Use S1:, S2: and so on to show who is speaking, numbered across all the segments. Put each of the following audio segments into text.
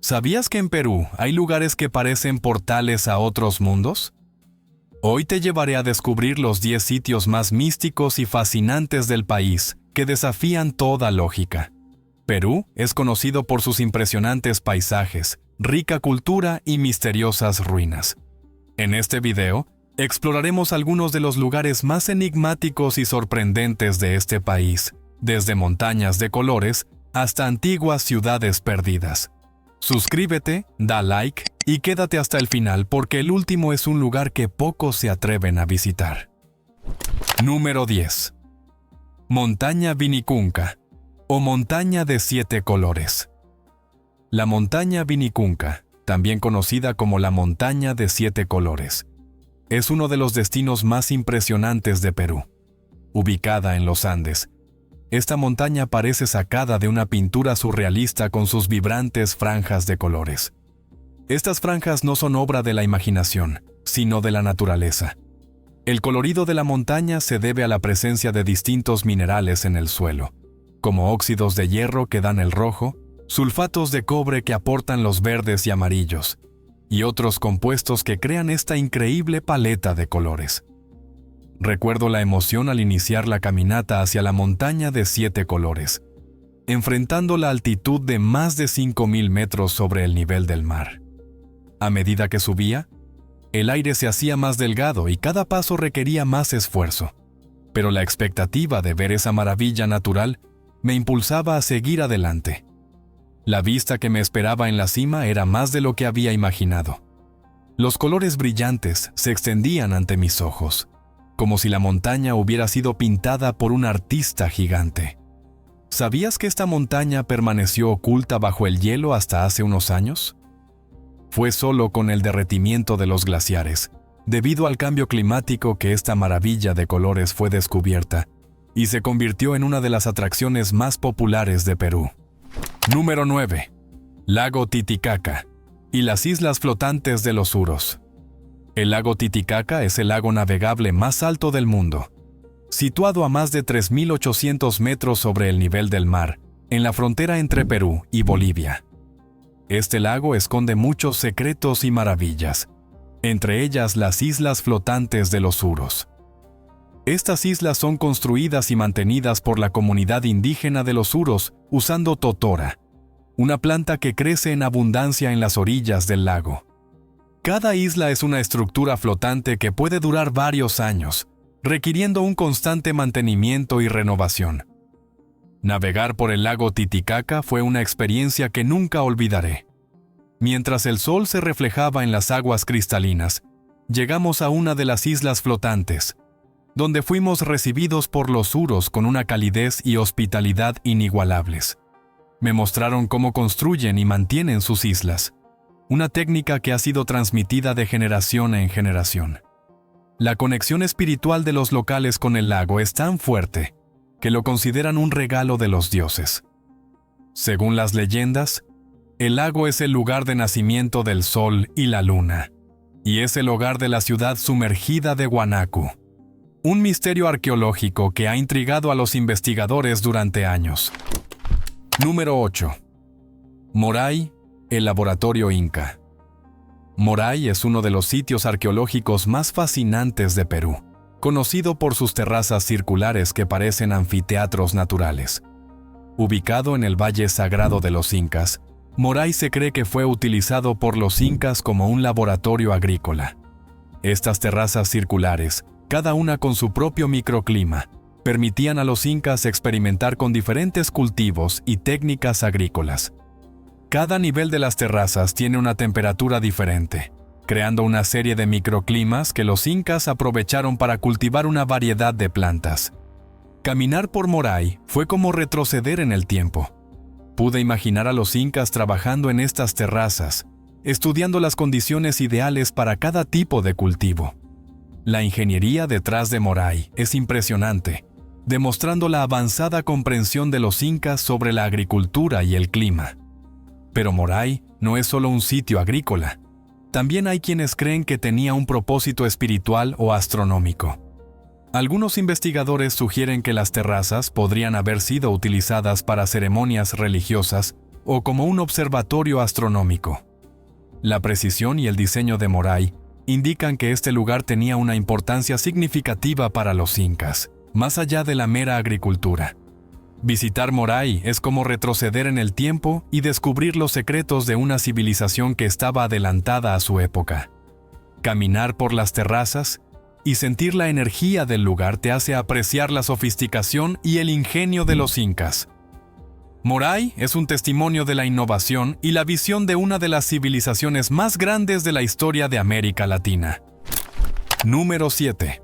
S1: ¿Sabías que en Perú hay lugares que parecen portales a otros mundos? Hoy te llevaré a descubrir los 10 sitios más místicos y fascinantes del país que desafían toda lógica. Perú es conocido por sus impresionantes paisajes, rica cultura y misteriosas ruinas. En este video, exploraremos algunos de los lugares más enigmáticos y sorprendentes de este país, desde montañas de colores hasta antiguas ciudades perdidas. Suscríbete, da like y quédate hasta el final porque el último es un lugar que pocos se atreven a visitar. Número 10. Montaña Vinicunca, o Montaña de 7 colores. La Montaña Vinicunca, también conocida como la Montaña de 7 colores, es uno de los destinos más impresionantes de Perú. Ubicada en los Andes, esta montaña parece sacada de una pintura surrealista con sus vibrantes franjas de colores. Estas franjas no son obra de la imaginación, sino de la naturaleza. El colorido de la montaña se debe a la presencia de distintos minerales en el suelo, como óxidos de hierro que dan el rojo, sulfatos de cobre que aportan los verdes y amarillos, y otros compuestos que crean esta increíble paleta de colores. Recuerdo la emoción al iniciar la caminata hacia la montaña de 7 colores, enfrentando la altitud de más de 5.000 metros sobre el nivel del mar. A medida que subía, el aire se hacía más delgado y cada paso requería más esfuerzo, pero la expectativa de ver esa maravilla natural me impulsaba a seguir adelante. La vista que me esperaba en la cima era más de lo que había imaginado. Los colores brillantes se extendían ante mis ojos, como si la montaña hubiera sido pintada por un artista gigante. ¿Sabías que esta montaña permaneció oculta bajo el hielo hasta hace unos años? Fue solo con el derretimiento de los glaciares, debido al cambio climático, que esta maravilla de colores fue descubierta y se convirtió en una de las atracciones más populares de Perú. Número 9. Lago Titicaca y las islas flotantes de los Suros. El lago Titicaca es el lago navegable más alto del mundo, situado a más de 3.800 metros sobre el nivel del mar, en la frontera entre Perú y Bolivia. Este lago esconde muchos secretos y maravillas, entre ellas las islas flotantes de los Suros. Estas islas son construidas y mantenidas por la comunidad indígena de los Suros usando totora, una planta que crece en abundancia en las orillas del lago. Cada isla es una estructura flotante que puede durar varios años, requiriendo un constante mantenimiento y renovación. Navegar por el lago Titicaca fue una experiencia que nunca olvidaré. Mientras el sol se reflejaba en las aguas cristalinas, llegamos a una de las islas flotantes, donde fuimos recibidos por los suros con una calidez y hospitalidad inigualables. Me mostraron cómo construyen y mantienen sus islas, una técnica que ha sido transmitida de generación en generación. La conexión espiritual de los locales con el lago es tan fuerte que lo consideran un regalo de los dioses. Según las leyendas, el lago es el lugar de nacimiento del sol y la luna, y es el hogar de la ciudad sumergida de Huánuco, un misterio arqueológico que ha intrigado a los investigadores durante años. Número 8. Moray, el laboratorio Inca. Moray es uno de los sitios arqueológicos más fascinantes de Perú, conocido por sus terrazas circulares que parecen anfiteatros naturales. Ubicado en el Valle Sagrado de los Incas, Moray se cree que fue utilizado por los incas como un laboratorio agrícola. Estas terrazas circulares, cada una con su propio microclima, permitían a los incas experimentar con diferentes cultivos y técnicas agrícolas. Cada nivel de las terrazas tiene una temperatura diferente, creando una serie de microclimas que los incas aprovecharon para cultivar una variedad de plantas. Caminar por Moray fue como retroceder en el tiempo. Pude imaginar a los incas trabajando en estas terrazas, estudiando las condiciones ideales para cada tipo de cultivo. La ingeniería detrás de Moray es impresionante, demostrando la avanzada comprensión de los incas sobre la agricultura y el clima. Pero Moray no es solo un sitio agrícola. También hay quienes creen que tenía un propósito espiritual o astronómico. Algunos investigadores sugieren que las terrazas podrían haber sido utilizadas para ceremonias religiosas o como un observatorio astronómico. La precisión y el diseño de Moray indican que este lugar tenía una importancia significativa para los incas, más allá de la mera agricultura. Visitar Moray es como retroceder en el tiempo y descubrir los secretos de una civilización que estaba adelantada a su época. Caminar por las terrazas y sentir la energía del lugar te hace apreciar la sofisticación y el ingenio de los incas. Moray es un testimonio de la innovación y la visión de una de las civilizaciones más grandes de la historia de América Latina. Número 7.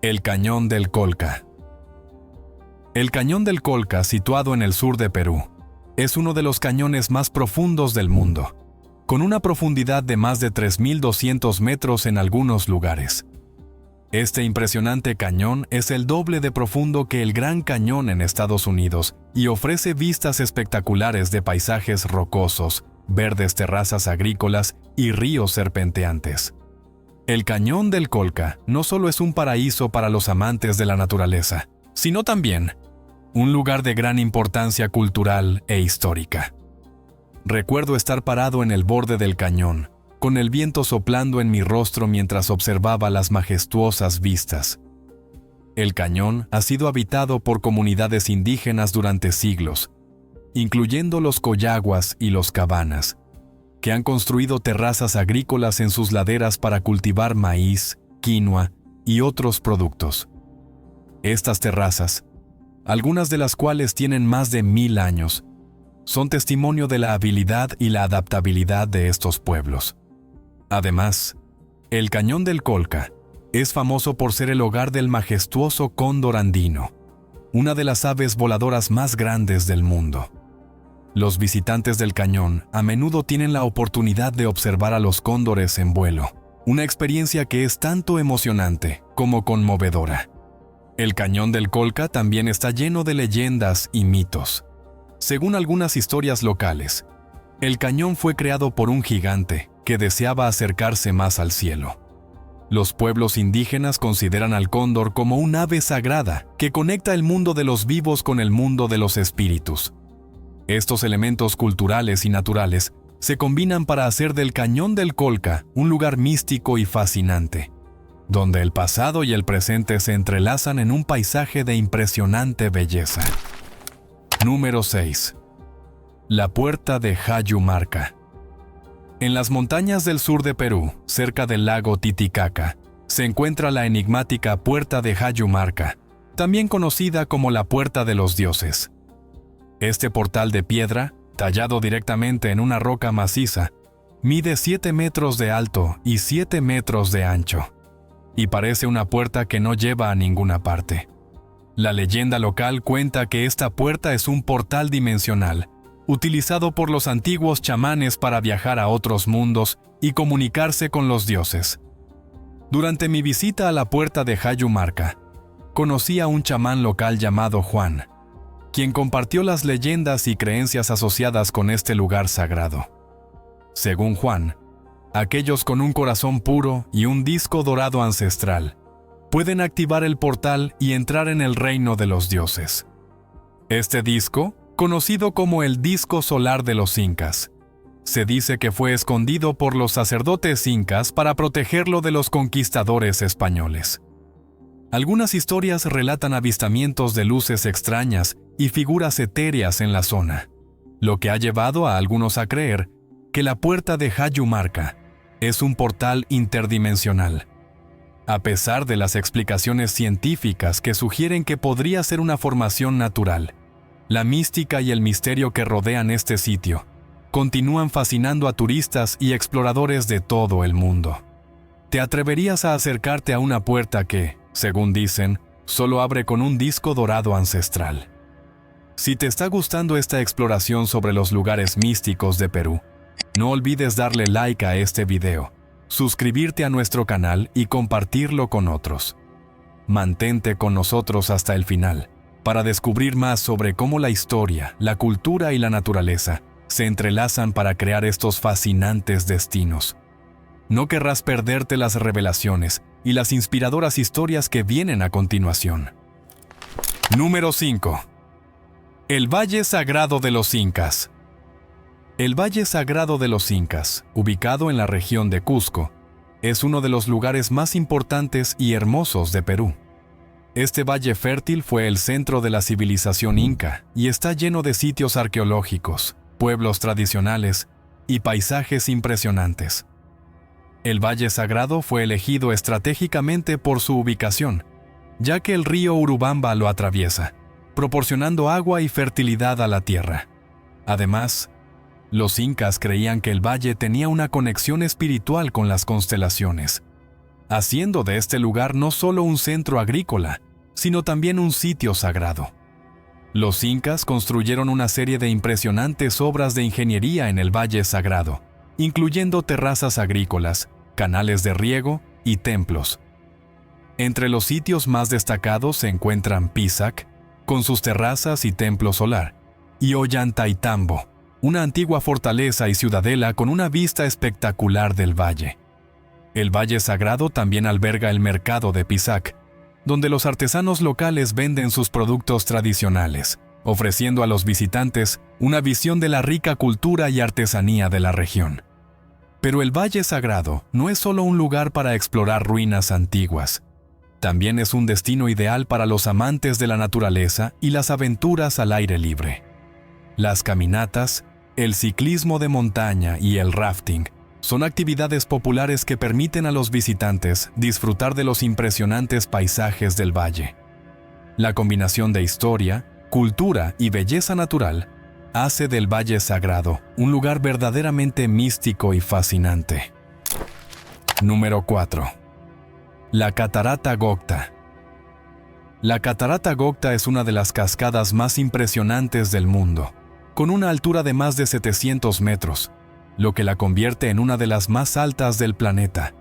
S1: El Cañón del Colca. El Cañón del Colca, situado en el sur de Perú, es uno de los cañones más profundos del mundo, con una profundidad de más de 3.200 metros en algunos lugares. Este impresionante cañón es el doble de profundo que el Gran Cañón en Estados Unidos y ofrece vistas espectaculares de paisajes rocosos, verdes terrazas agrícolas y ríos serpenteantes. El Cañón del Colca no solo es un paraíso para los amantes de la naturaleza, sino también un lugar de gran importancia cultural e histórica. Recuerdo estar parado en el borde del cañón, con el viento soplando en mi rostro mientras observaba las majestuosas vistas. El cañón ha sido habitado por comunidades indígenas durante siglos, incluyendo los coyaguas y los cabanas, que han construido terrazas agrícolas en sus laderas para cultivar maíz, quinoa y otros productos. Estas terrazas, algunas de las cuales tienen más de 1000 años, son testimonio de la habilidad y la adaptabilidad de estos pueblos. Además, el Cañón del Colca es famoso por ser el hogar del majestuoso cóndor andino, una de las aves voladoras más grandes del mundo. Los visitantes del cañón a menudo tienen la oportunidad de observar a los cóndores en vuelo, una experiencia que es tanto emocionante como conmovedora. El Cañón del Colca también está lleno de leyendas y mitos. Según algunas historias locales, el cañón fue creado por un gigante que deseaba acercarse más al cielo. Los pueblos indígenas consideran al cóndor como un ave sagrada que conecta el mundo de los vivos con el mundo de los espíritus. Estos elementos culturales y naturales se combinan para hacer del Cañón del Colca un lugar místico y fascinante, donde el pasado y el presente se entrelazan en un paisaje de impresionante belleza. Número 6. La Puerta de Jayumarca. En las montañas del sur de Perú, cerca del lago Titicaca, se encuentra la enigmática Puerta de Jayumarca, también conocida como la Puerta de los Dioses. Este portal de piedra, tallado directamente en una roca maciza, mide 7 metros de alto y 7 metros de ancho, y parece una puerta que no lleva a ninguna parte. La leyenda local cuenta que esta puerta es un portal dimensional, utilizado por los antiguos chamanes para viajar a otros mundos y comunicarse con los dioses. Durante mi visita a la Puerta de Jayumarca, conocí a un chamán local llamado Juan, quien compartió las leyendas y creencias asociadas con este lugar sagrado. Según Juan, aquellos con un corazón puro y un disco dorado ancestral pueden activar el portal y entrar en el reino de los dioses. Este disco, conocido como el disco solar de los incas, se dice que fue escondido por los sacerdotes incas para protegerlo de los conquistadores españoles. Algunas historias relatan avistamientos de luces extrañas y figuras etéreas en la zona, lo que ha llevado a algunos a creer que la Puerta de Jayumarca es un portal interdimensional. A pesar de las explicaciones científicas que sugieren que podría ser una formación natural, la mística y el misterio que rodean este sitio continúan fascinando a turistas y exploradores de todo el mundo. ¿Te atreverías a acercarte a una puerta que, según dicen, solo abre con un disco dorado ancestral? Si te está gustando esta exploración sobre los lugares místicos de Perú, no olvides darle like a este video, suscribirte a nuestro canal y compartirlo con otros. Mantente con nosotros hasta el final para descubrir más sobre cómo la historia, la cultura y la naturaleza se entrelazan para crear estos fascinantes destinos. No querrás perderte las revelaciones y las inspiradoras historias que vienen a continuación. Número 5. El Valle Sagrado de los Incas. El Valle Sagrado de los Incas, ubicado en la región de Cusco, es uno de los lugares más importantes y hermosos de Perú. Este valle fértil fue el centro de la civilización inca y está lleno de sitios arqueológicos, pueblos tradicionales y paisajes impresionantes. El Valle Sagrado fue elegido estratégicamente por su ubicación, ya que el río Urubamba lo atraviesa, proporcionando agua y fertilidad a la tierra. Además, los incas creían que el valle tenía una conexión espiritual con las constelaciones, haciendo de este lugar no solo un centro agrícola, sino también un sitio sagrado. Los incas construyeron una serie de impresionantes obras de ingeniería en el Valle Sagrado, incluyendo terrazas agrícolas, canales de riego y templos. Entre los sitios más destacados se encuentran Pisac, con sus terrazas y templo solar, y Ollantaytambo, una antigua fortaleza y ciudadela con una vista espectacular del valle. El Valle Sagrado también alberga el mercado de Pisac, donde los artesanos locales venden sus productos tradicionales, ofreciendo a los visitantes una visión de la rica cultura y artesanía de la región. Pero el Valle Sagrado no es solo un lugar para explorar ruinas antiguas. También es un destino ideal para los amantes de la naturaleza y las aventuras al aire libre. Las caminatas, el ciclismo de montaña y el rafting son actividades populares que permiten a los visitantes disfrutar de los impresionantes paisajes del valle. La combinación de historia, cultura y belleza natural hace del Valle Sagrado un lugar verdaderamente místico y fascinante. Número 4. La Catarata Gocta. La Catarata Gocta es una de las cascadas más impresionantes del mundo, con una altura de más de 700 metros, lo que la convierte en una de las más altas del planeta.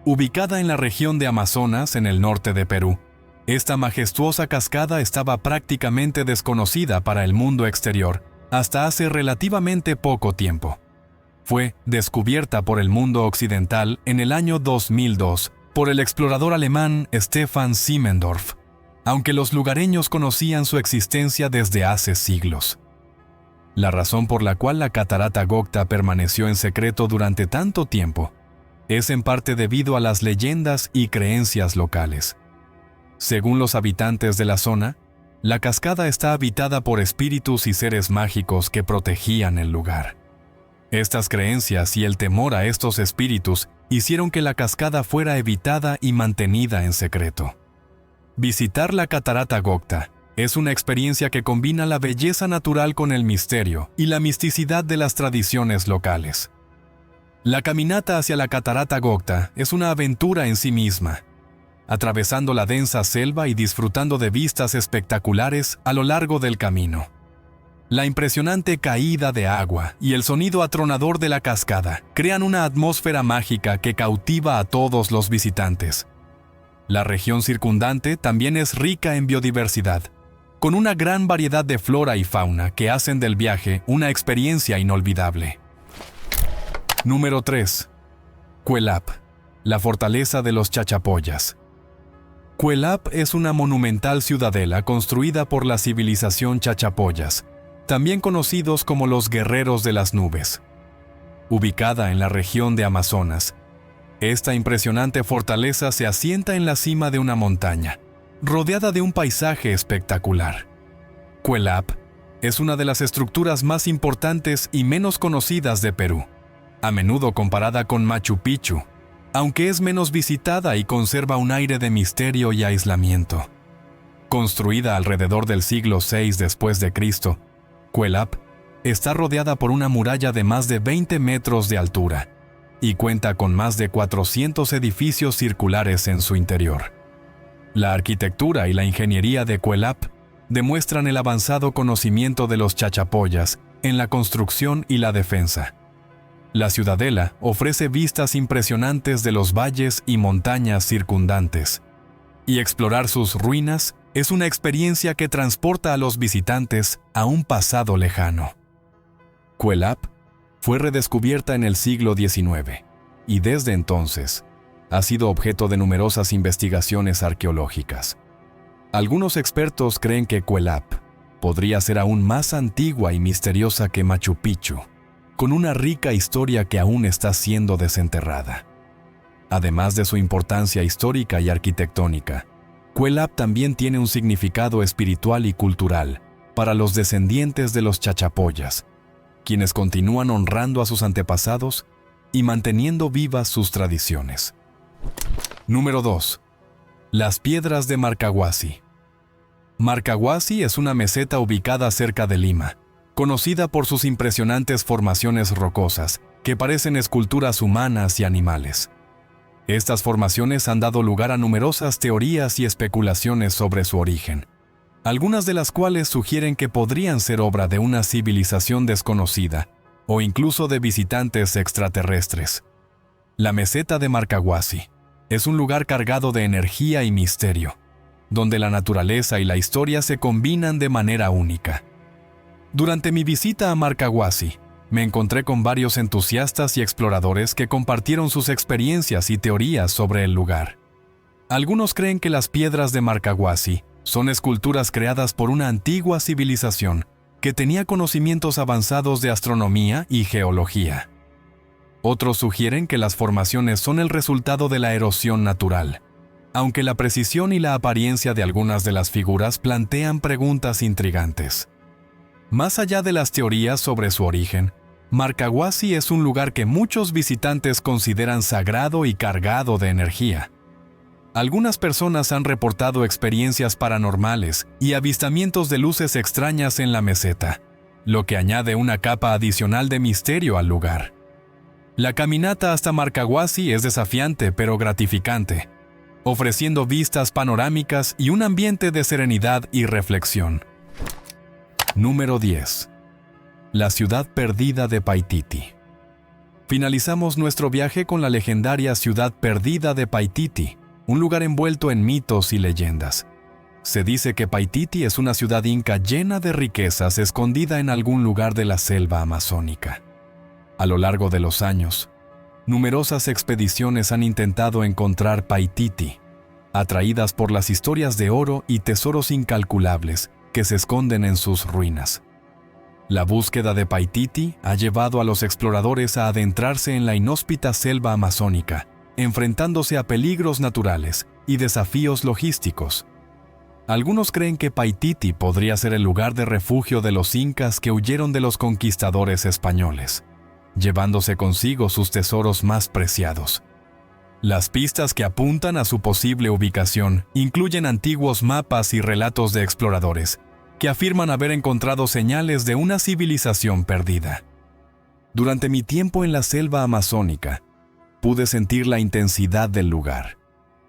S1: Ubicada en la región de Amazonas, en el norte de Perú, esta majestuosa cascada estaba prácticamente desconocida para el mundo exterior hasta hace relativamente poco tiempo. Fue descubierta por el mundo occidental en el año 2002 por el explorador alemán Stefan Simmendorf, aunque los lugareños conocían su existencia desde hace siglos. La razón por la cual la Catarata Gocta permaneció en secreto durante tanto tiempo es en parte debido a las leyendas y creencias locales. Según los habitantes de la zona, la cascada está habitada por espíritus y seres mágicos que protegían el lugar. Estas creencias y el temor a estos espíritus hicieron que la cascada fuera evitada y mantenida en secreto. Visitar la Catarata Gocta es una experiencia que combina la belleza natural con el misterio y la misticidad de las tradiciones locales. La caminata hacia la Catarata Gocta es una aventura en sí misma, atravesando la densa selva y disfrutando de vistas espectaculares a lo largo del camino. La impresionante caída de agua y el sonido atronador de la cascada crean una atmósfera mágica que cautiva a todos los visitantes. La región circundante también es rica en biodiversidad, con una gran variedad de flora y fauna que hacen del viaje una experiencia inolvidable. Número 3. Cuelap, la fortaleza de los Chachapoyas. Cuelap es una monumental ciudadela construida por la civilización Chachapoyas, también conocidos como los guerreros de las nubes. Ubicada en la región de Amazonas, esta impresionante fortaleza se asienta en la cima de una montaña, rodeada de un paisaje espectacular. Cuelap es una de las estructuras más importantes y menos conocidas de Perú, a menudo comparada con Machu Picchu, aunque es menos visitada y conserva un aire de misterio y aislamiento. Construida alrededor del siglo VI después de Cristo, Cuelap está rodeada por una muralla de más de 20 metros de altura y cuenta con más de 400 edificios circulares en su interior. La arquitectura y la ingeniería de Cuelap demuestran el avanzado conocimiento de los chachapoyas en la construcción y la defensa. La ciudadela ofrece vistas impresionantes de los valles y montañas circundantes, y explorar sus ruinas es una experiencia que transporta a los visitantes a un pasado lejano. Cuelap fue redescubierta en el siglo XIX, y desde entonces ha sido objeto de numerosas investigaciones arqueológicas. Algunos expertos creen que Cuelap podría ser aún más antigua y misteriosa que Machu Picchu, con una rica historia que aún está siendo desenterrada. Además de su importancia histórica y arquitectónica, Cuelap también tiene un significado espiritual y cultural para los descendientes de los chachapoyas, quienes continúan honrando a sus antepasados y manteniendo vivas sus tradiciones. Número 2. Las piedras de Marcahuasi. Marcahuasi es una meseta ubicada cerca de Lima, conocida por sus impresionantes formaciones rocosas, que parecen esculturas humanas y animales. Estas formaciones han dado lugar a numerosas teorías y especulaciones sobre su origen, algunas de las cuales sugieren que podrían ser obra de una civilización desconocida o incluso de visitantes extraterrestres. La meseta de Marcahuasi es un lugar cargado de energía y misterio, donde la naturaleza y la historia se combinan de manera única. Durante mi visita a Marcahuasi, me encontré con varios entusiastas y exploradores que compartieron sus experiencias y teorías sobre el lugar. Algunos creen que las piedras de Marcahuasi son esculturas creadas por una antigua civilización que tenía conocimientos avanzados de astronomía y geología. Otros sugieren que las formaciones son el resultado de la erosión natural, aunque la precisión y la apariencia de algunas de las figuras plantean preguntas intrigantes. Más allá de las teorías sobre su origen, Marcahuasi es un lugar que muchos visitantes consideran sagrado y cargado de energía. Algunas personas han reportado experiencias paranormales y avistamientos de luces extrañas en la meseta, lo que añade una capa adicional de misterio al lugar. La caminata hasta Marcahuasi es desafiante pero gratificante, ofreciendo vistas panorámicas y un ambiente de serenidad y reflexión. Número 10. La ciudad perdida de Paititi. Finalizamos nuestro viaje con la legendaria ciudad perdida de Paititi, un lugar envuelto en mitos y leyendas. Se dice que Paititi es una ciudad inca llena de riquezas escondida en algún lugar de la selva amazónica. A lo largo de los años, numerosas expediciones han intentado encontrar Paititi, atraídas por las historias de oro y tesoros incalculables que se esconden en sus ruinas. La búsqueda de Paititi ha llevado a los exploradores a adentrarse en la inhóspita selva amazónica, enfrentándose a peligros naturales y desafíos logísticos. Algunos creen que Paititi podría ser el lugar de refugio de los incas que huyeron de los conquistadores españoles, llevándose consigo sus tesoros más preciados. Las pistas que apuntan a su posible ubicación incluyen antiguos mapas y relatos de exploradores que afirman haber encontrado señales de una civilización perdida. Durante mi tiempo en la selva amazónica, pude sentir la intensidad del lugar,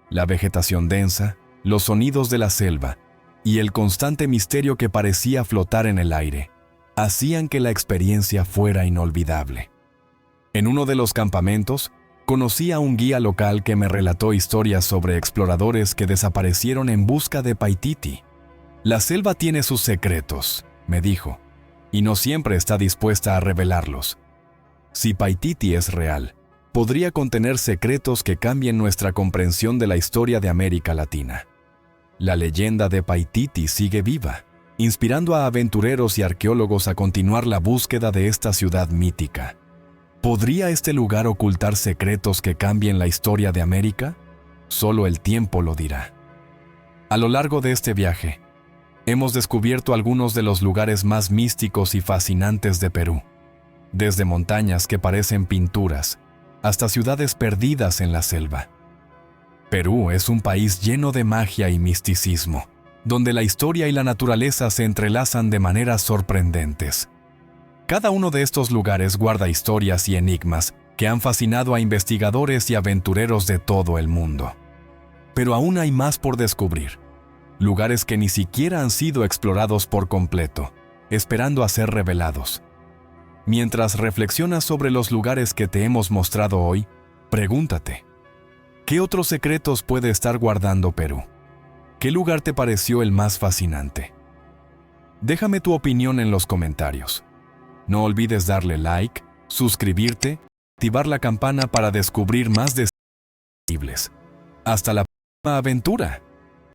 S1: la vegetación densa, los sonidos de la selva y el constante misterio que parecía flotar en el aire, hacían que la experiencia fuera inolvidable. En uno de los campamentos, conocí a un guía local que me relató historias sobre exploradores que desaparecieron en busca de Paititi. La selva tiene sus secretos, me dijo, y no siempre está dispuesta a revelarlos. Si Paititi es real, podría contener secretos que cambien nuestra comprensión de la historia de América Latina. La leyenda de Paititi sigue viva, inspirando a aventureros y arqueólogos a continuar la búsqueda de esta ciudad mítica. ¿Podría este lugar ocultar secretos que cambien la historia de América? Solo el tiempo lo dirá. A lo largo de este viaje, hemos descubierto algunos de los lugares más místicos y fascinantes de Perú, desde montañas que parecen pinturas hasta ciudades perdidas en la selva. Perú es un país lleno de magia y misticismo, donde la historia y la naturaleza se entrelazan de maneras sorprendentes. Cada uno de estos lugares guarda historias y enigmas que han fascinado a investigadores y aventureros de todo el mundo. Pero aún hay más por descubrir, lugares que ni siquiera han sido explorados por completo, esperando a ser revelados. Mientras reflexionas sobre los lugares que te hemos mostrado hoy, pregúntate, ¿qué otros secretos puede estar guardando Perú? ¿Qué lugar te pareció el más fascinante? Déjame tu opinión en los comentarios. No olvides darle like, suscribirte, activar la campana para descubrir más de increíbles. Hasta la próxima aventura.